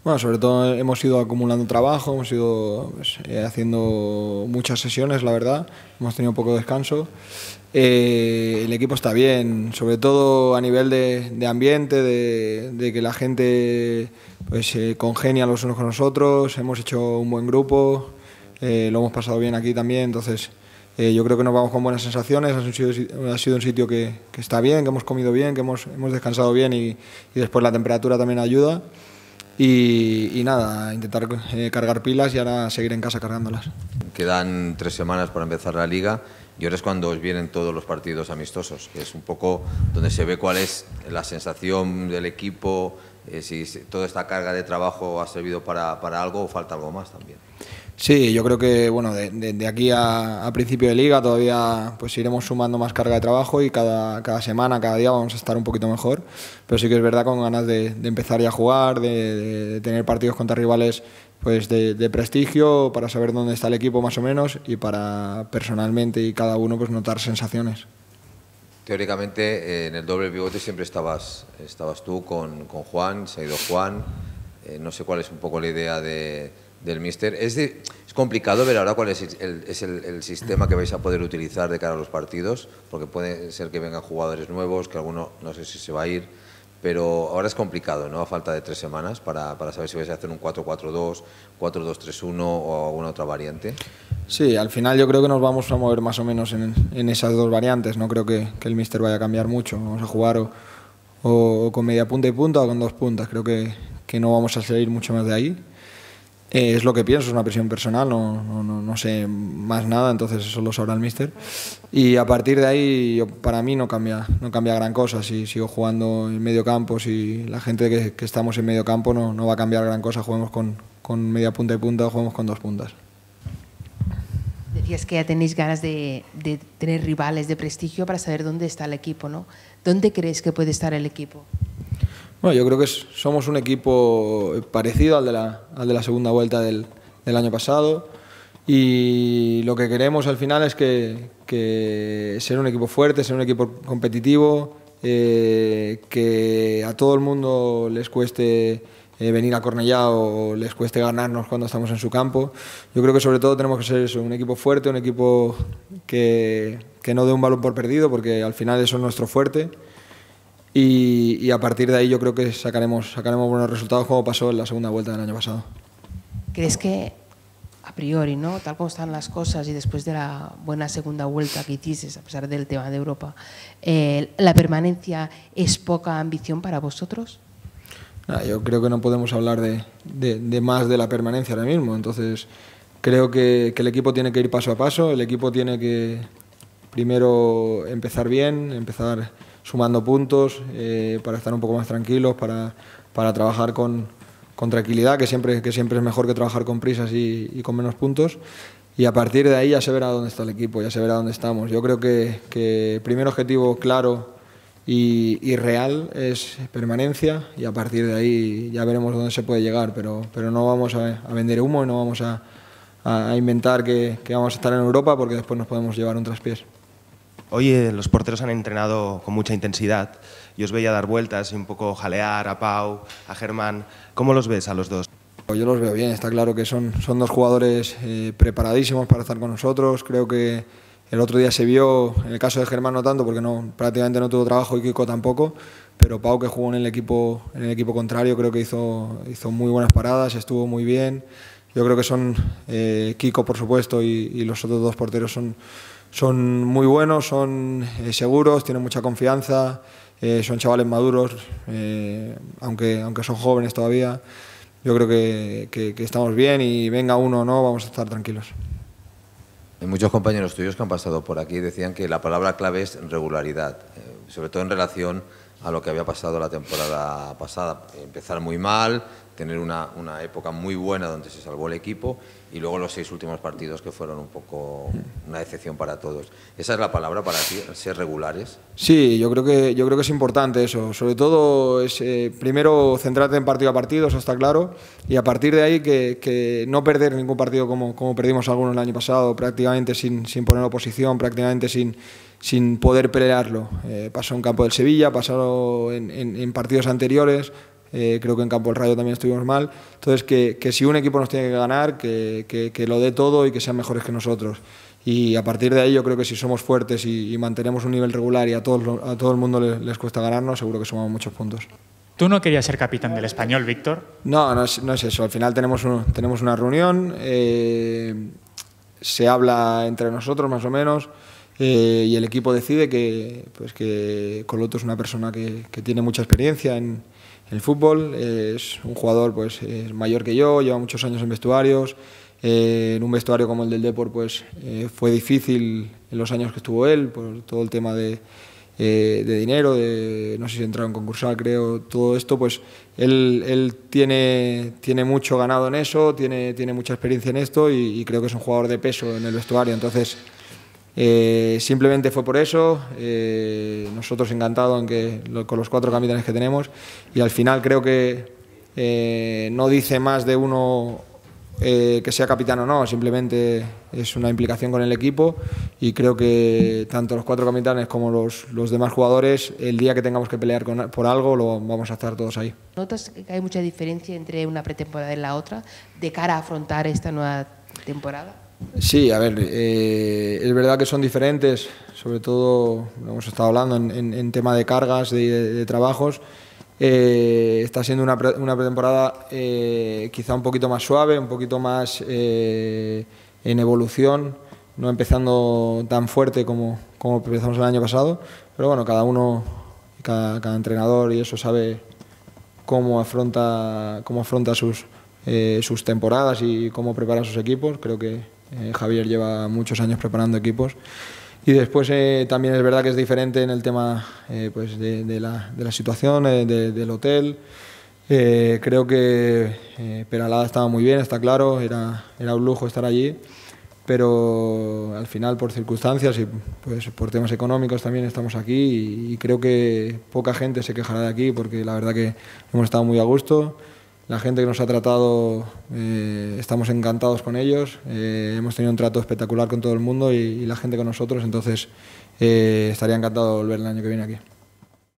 Bueno, sobre todo hemos ido acumulando trabajo, hemos ido pues, haciendo muchas sesiones, la verdad, hemos tenido poco descanso. El equipo está bien, sobre todo a nivel de ambiente, de que la gente pues, congenia los unos con los otros, hemos hecho un buen grupo, lo hemos pasado bien aquí también, entonces yo creo que nos vamos con buenas sensaciones, ha sido un sitio que está bien, que hemos comido bien, que hemos descansado bien y después la temperatura también ayuda. Y nada, intentar cargar pilas y ahora seguir en casa cargándolas. Quedan 3 semanas para empezar la Liga y ahora es cuando os vienen todos los partidos amistosos, que es un poco donde se ve cuál es la sensación del equipo, si toda esta carga de trabajo ha servido para algo o falta algo más también. Sí, yo creo que bueno, de aquí a principio de Liga todavía pues iremos sumando más carga de trabajo y cada semana, cada día vamos a estar un poquito mejor, pero sí que es verdad con ganas de empezar ya a jugar, de tener partidos contra rivales pues de prestigio, para saber dónde está el equipo más o menos y para personalmente y cada uno pues notar sensaciones. Teóricamente en el doble pivote siempre estabas tú con Juan, se ha ido Juan, no sé cuál es un poco la idea del míster. Es complicado ver ahora cuál es el sistema que vais a poder utilizar de cara a los partidos, porque puede ser que vengan jugadores nuevos, que alguno no sé si se va a ir, pero ahora es complicado, ¿no? A falta de 3 semanas para saber si vais a hacer un 4-4-2, 4-2-3-1 o alguna otra variante. Sí, al final yo creo que nos vamos a mover más o menos en esas dos variantes, no creo que el míster vaya a cambiar mucho, vamos a jugar o con media punta y punta o con 2 puntas, creo que no vamos a salir mucho más de ahí. Es lo que pienso, es una presión personal, no sé más nada, entonces eso lo sabrá el míster. Y a partir de ahí, para mí no cambia gran cosa. Si sigo jugando en medio campo, si la gente que estamos en medio campo no va a cambiar gran cosa, juguemos con media punta y punta o juguemos con 2 puntas. Decías que ya tenéis ganas de tener rivales de prestigio para saber dónde está el equipo, ¿no? ¿Dónde crees que puede estar el equipo? Bueno, yo creo que somos un equipo parecido al de la segunda vuelta del año pasado y lo que queremos al final es que ser un equipo fuerte, ser un equipo competitivo, que a todo el mundo les cueste venir a Cornellá o les cueste ganarnos cuando estamos en su campo. Yo creo que sobre todo tenemos que ser eso, un equipo fuerte, un equipo que no dé un balón por perdido, porque al final eso es nuestro fuerte. Y a partir de ahí yo creo que sacaremos buenos resultados como pasó en la segunda vuelta del año pasado. ¿Crees que a priori, ¿no? Tal como están las cosas y después de la buena segunda vuelta que hiciste, a pesar del tema de Europa, la permanencia es poca ambición para vosotros? Yo creo que no podemos hablar de más de la permanencia ahora mismo, entonces creo que el equipo tiene que ir paso a paso, el equipo tiene que primero empezar bien, empezar sumando puntos para estar un poco más tranquilos, para trabajar con tranquilidad, que siempre es mejor que trabajar con prisas y con menos puntos. Y a partir de ahí ya se verá dónde está el equipo, ya se verá dónde estamos. Yo creo que el primer objetivo claro y real es permanencia y a partir de ahí ya veremos dónde se puede llegar, pero no vamos a vender humo y no vamos a inventar que vamos a estar en Europa porque después nos podemos llevar un traspiés. Hoy los porteros han entrenado con mucha intensidad y os veía dar vueltas y un poco jalear a Pau, a Germán. ¿Cómo los ves a los dos? Yo los veo bien, está claro que son 2 jugadores preparadísimos para estar con nosotros. Creo que el otro día se vio, en el caso de Germán no tanto porque prácticamente no tuvo trabajo y Kiko tampoco, pero Pau, que jugó en el equipo contrario, creo que hizo muy buenas paradas, estuvo muy bien. Yo creo que son Kiko por supuesto y los otros 2 porteros son muy buenos, son seguros, tienen mucha confianza, son chavales maduros, aunque son jóvenes todavía. Yo creo que estamos bien y venga uno o no, vamos a estar tranquilos. Muchos compañeros tuyos que han pasado por aquí decían que la palabra clave es regularidad, sobre todo en relación a lo que había pasado la temporada pasada. Empezar muy mal, tener una época muy buena donde se salvó el equipo y luego los 6 últimos partidos que fueron un poco una decepción para todos. ¿Esa es la palabra para ti, ser regulares? Sí, yo creo que es importante eso. Sobre todo es primero centrarte en partido a partido, eso está claro, y a partir de ahí que no perder ningún partido como perdimos algunos el año pasado, prácticamente sin poner oposición, prácticamente sin poder pelearlo. Pasó en campo del Sevilla, pasó en partidos anteriores. creo que en Campo del Rayo también estuvimos mal. Entonces, que si un equipo nos tiene que ganar, que lo dé todo y que sean mejores que nosotros. Y a partir de ahí yo creo que si somos fuertes y mantenemos un nivel regular y a todo el mundo les cuesta ganarnos, seguro que sumamos muchos puntos. ¿Tú no querías ser capitán del Español, Víctor? No es eso. Al final tenemos una reunión, se habla entre nosotros más o menos, y el equipo decide que Coloto es una persona que tiene mucha experiencia en el fútbol, es un jugador pues, es mayor que yo, lleva muchos años en vestuarios. En un vestuario como el del Depor pues, fue difícil en los años que estuvo él, por todo el tema de dinero, no sé si entraron en concursal, creo, todo esto, pues él tiene mucho ganado en eso, tiene mucha experiencia en esto y creo que es un jugador de peso en el vestuario. Entonces, simplemente fue por eso, nosotros encantados con los 4 capitanes que tenemos, y al final creo que no dice más de uno que sea capitán o no, simplemente es una implicación con el equipo, y creo que tanto los 4 capitanes como los demás jugadores, el día que tengamos que pelear por algo, lo vamos a estar todos ahí. ¿Notas que hay mucha diferencia entre una pretemporada y la otra de cara a afrontar esta nueva temporada? Sí, a ver, es verdad que son diferentes, sobre todo, lo hemos estado hablando en tema de cargas, de trabajos. Está siendo una pretemporada quizá un poquito más suave, un poquito más en evolución, no empezando tan fuerte como empezamos el año pasado, pero bueno, cada uno, cada entrenador y eso sabe cómo afronta sus temporadas y cómo prepara sus equipos. Creo que Javier lleva muchos años preparando equipos. Y después también es verdad que es diferente en el tema pues de la situación, del hotel. Creo que Peralada estaba muy bien, está claro, era un lujo estar allí, pero al final por circunstancias y pues por temas económicos también estamos aquí, y creo que poca gente se quejará de aquí porque la verdad que hemos estado muy a gusto. La gente que nos ha tratado, estamos encantados con ellos, hemos tenido un trato espectacular con todo el mundo y la gente con nosotros, entonces estaría encantado de volver el año que viene aquí.